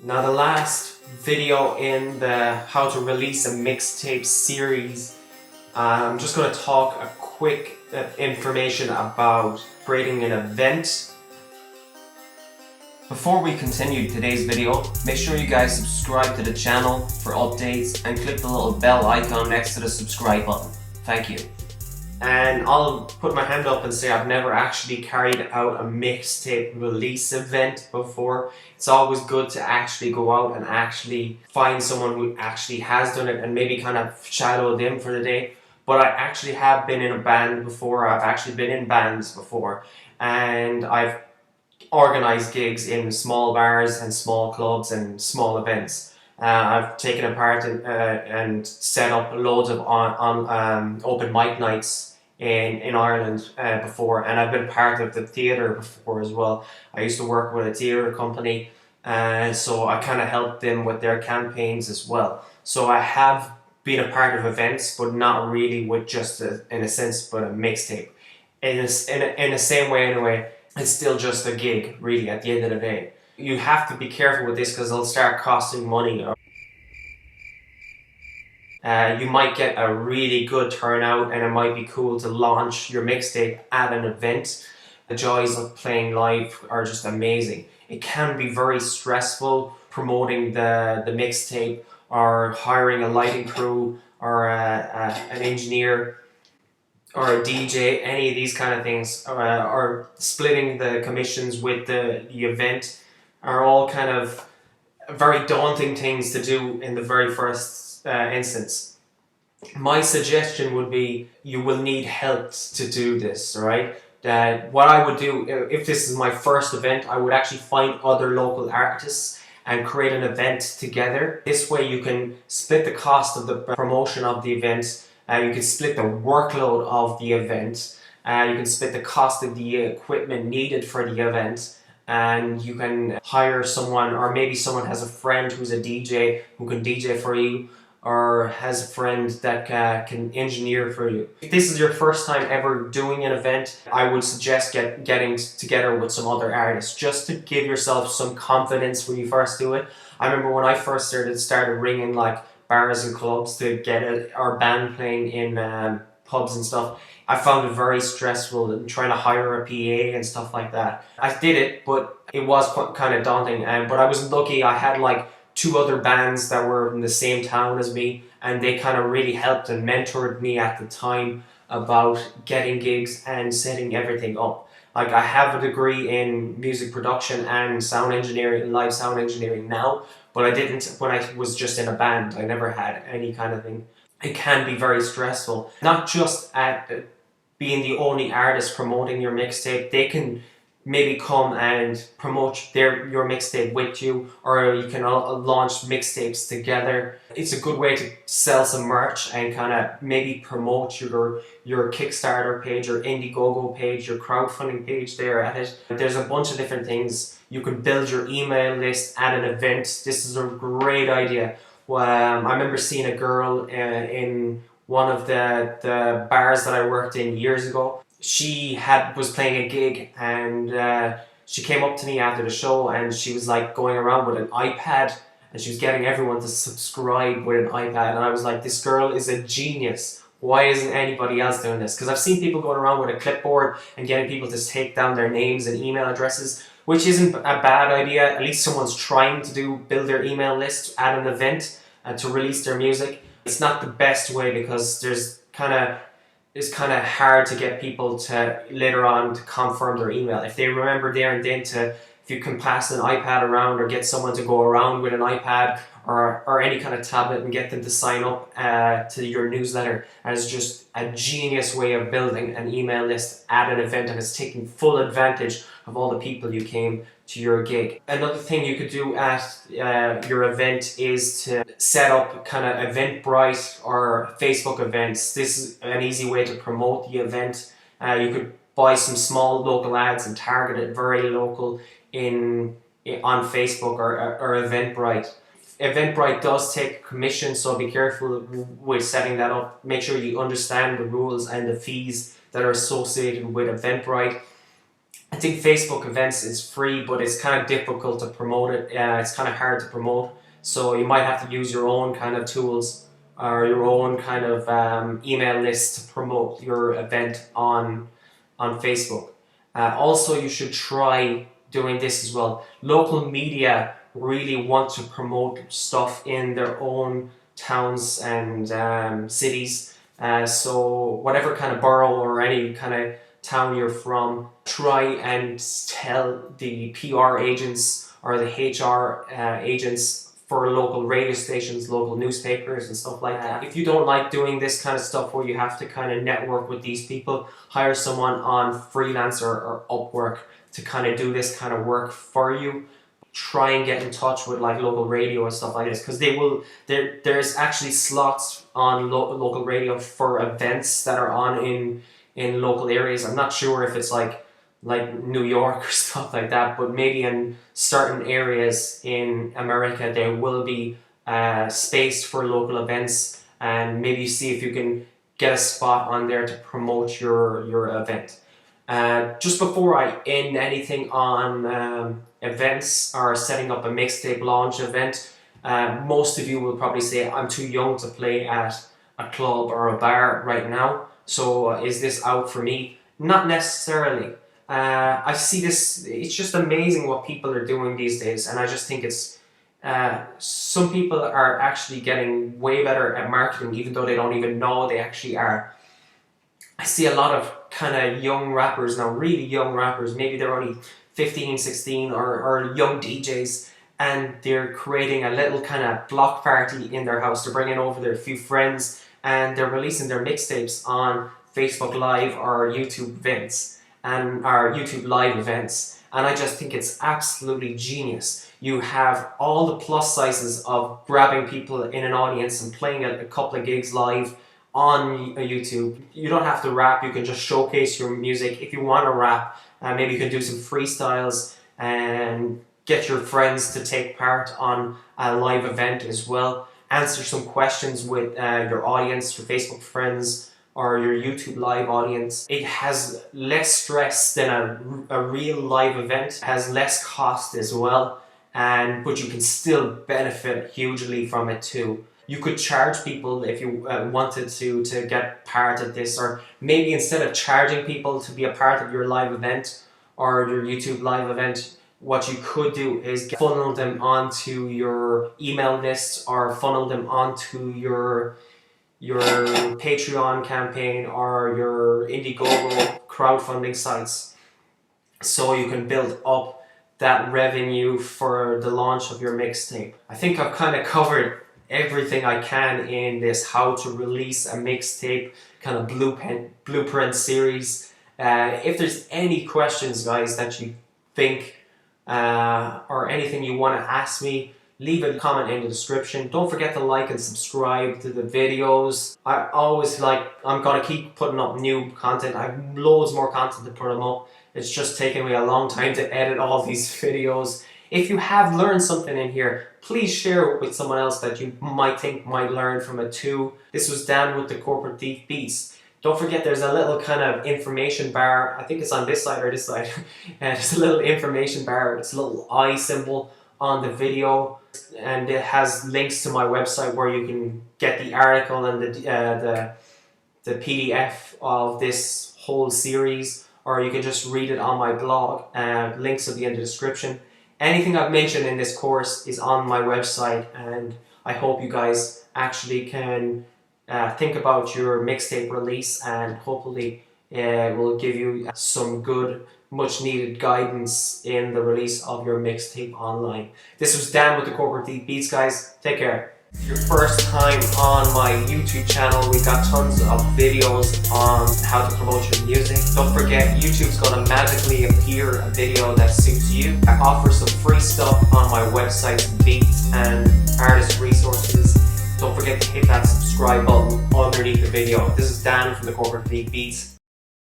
Now the last video in the how to release a mixtape series, I'm just going to talk a quick information about creating an event. Before we continue today's video, make sure you guys subscribe to the channel for updates and click the little bell icon next to the subscribe button. Thank you. And I'll put my hand up and say I've never actually carried out a mixtape release event before. It's always good to actually go out and actually find someone who actually has done it and maybe kind of shadow them for the day. But I actually have been in a band before. I've actually been in bands before, and I've organized gigs in small bars and small clubs and small events. I've taken part and set up loads of open mic nights in Ireland before, and I've been part of the Theather before as well. I used to work with a theatre company, so I kind of helped them with their campaigns as well. So I have been a part of events, but not really with just in a sense, but a mixtape. In the same way, anyway, it's still just a gig, really, at the end of the day. You have to be careful with this because it'll start costing money. You might get a really good turnout and it might be cool to launch your mixtape at an event. The joys of playing live are just amazing. It can be very stressful promoting the mixtape or hiring a lighting crew or an engineer or a DJ, any of these kind of things, or splitting the commissions with the event are all kind of very daunting things to do in the very first instance. My suggestion would be you will need help to do this, right? What I would do, if this is my first event, I would actually find other local artists and create an event together. This way you can split the cost of the promotion of the event. You can split the workload of the event. You can split the cost of the equipment needed for the event. And you can hire someone, or maybe someone has a friend who's a DJ who can DJ for you, or has a friend that can engineer for you. If this is your first time ever doing an event, I would suggest getting together with some other artists just to give yourself some confidence when you first do it. I remember when I first started ringing like bars and clubs to get our band playing in pubs and stuff. I found it very stressful and trying to hire a PA and stuff like that. I did it, but it was kind of daunting. But I was lucky. I had like 2 other bands that were in the same town as me, and they kind of really helped and mentored me at the time about getting gigs and setting everything up. Like, I have a degree in music production and sound engineering, live sound engineering now, but I didn't when I was just in a band. I never had any kind of thing. It can be very stressful, not just at being the only artist promoting your mixtape. They can maybe come and promote your mixtape with you, or you can launch mixtapes together. It's a good way to sell some merch and kind of maybe promote your Kickstarter page or Indiegogo page, your crowdfunding page there at it. There's a bunch of different things. You can build your email list at an event. This is a great idea. I remember seeing a girl in one of the bars that I worked in years ago. She was playing a gig, and she came up to me after the show, and she was like going around with an iPad, and she was getting everyone to subscribe with an iPad, and I was like, this girl is a genius. Why isn't anybody else doing this? Because I've seen people going around with a clipboard and getting people to take down their names and email addresses, which isn't a bad idea. At least someone's trying to build their email list at an event to release their music. It's not the best way because it's kind of hard to get people to later on to confirm their email. If they remember there and then if you can pass an iPad around or get someone to go around with an iPad or any kind of tablet and get them to sign up to your newsletter, and it's just a genius way of building an email list at an event, and it's taking full advantage of all the people you came to your gig. Another thing you could do at your event is to set up kind of Eventbrite or Facebook events. This is an easy way to promote the event. You could buy some small local ads and target it very local on Facebook or Eventbrite. Eventbrite does take commission, so be careful with setting that up. Make sure you understand the rules and the fees that are associated with Eventbrite. I think Facebook events is free, but it's kind of difficult to promote it. It's kind of hard to promote. So you might have to use your own kind of tools or your own kind of email list to promote your event on Facebook. Also, you should try doing this as well. Local media really want to promote stuff in their own towns and cities. So whatever kind of borough or any kind of town you're from, try and tell the PR agents or the HR agents for local radio stations, local newspapers and stuff like that. If you don't like doing this kind of stuff where you have to kind of network with these people, hire someone on Freelancer or Upwork to kind of do this kind of work for you. Try and get in touch with like local radio and stuff like this, because there's actually slots on local radio for events that are on in local areas. I'm not sure if it's like New York or stuff like that, but maybe in certain areas in America there will be space for local events, and maybe see if you can get a spot on there to promote your event. Just before I end anything on events or setting up a mixtape launch event, most of you will probably say, I'm too young to play at a club or a bar right now, so is this out for me? Not necessarily. I see this, it's just amazing what people are doing these days, and I just think it's some people are actually getting way better at marketing, even though they don't even know they actually are. I see a lot of kind of young rappers now, really young rappers, maybe they're only 15, 16 or young DJs, and they're creating a little kind of block party in their house. They're bringing over their few friends and they're releasing their mixtapes on Facebook Live or YouTube events and our YouTube Live events. And I just think it's absolutely genius. You have all the plus sizes of grabbing people in an audience and playing a couple of gigs live on YouTube. You don't have to rap, you can just showcase your music. If you want to rap, maybe you can do some freestyles and get your friends to take part on a live event as well. Answer some questions with your audience, your Facebook friends or your YouTube live audience. It has less stress than a real live event, it has less cost as well, but you can still benefit hugely from it too. You could charge people if you wanted to get part of this, or maybe instead of charging people to be a part of your live event or your YouTube live event, what you could do is funnel them onto your email list or funnel them onto your Patreon campaign or your Indiegogo crowdfunding sites, so you can build up that revenue for the launch of your mixtape. I think I've kind of covered everything I can in this how to release a mixtape kind of blueprint series. If there's any questions, guys, that you think or anything you want to ask me, leave a comment in the description. Don't forget to like and subscribe to the videos. I'm gonna keep putting up new content. I have loads more content to put them up. It's just taking me a long time to edit all these videos. If you have learned something in here, please share it with someone else that you might think might learn from it too. This was Dan with the Corporate Thief Beats. Don't forget there's a little kind of information bar. I think it's on this side or this side. There's a little information bar. It's a little eye symbol on the video, and it has links to my website where you can get the article and the PDF of this whole series, or you can just read it on my blog. Links will be in the description. Anything I've mentioned in this course is on my website, and I hope you guys actually can think about your mixtape release, and hopefully it will give you some good, much needed guidance in the release of your mixtape online. This was Dan with the Corporate Thief Beats, guys. Take care. If your first time on my YouTube channel, we've got tons of videos on how to promote your music. Don't forget, YouTube's going to magically appear a video that suits you. I offer some free stuff on my website, beats and artist resources. Don't forget to hit that subscribe button underneath the video. This is Dan from the Corporate Thief Beats.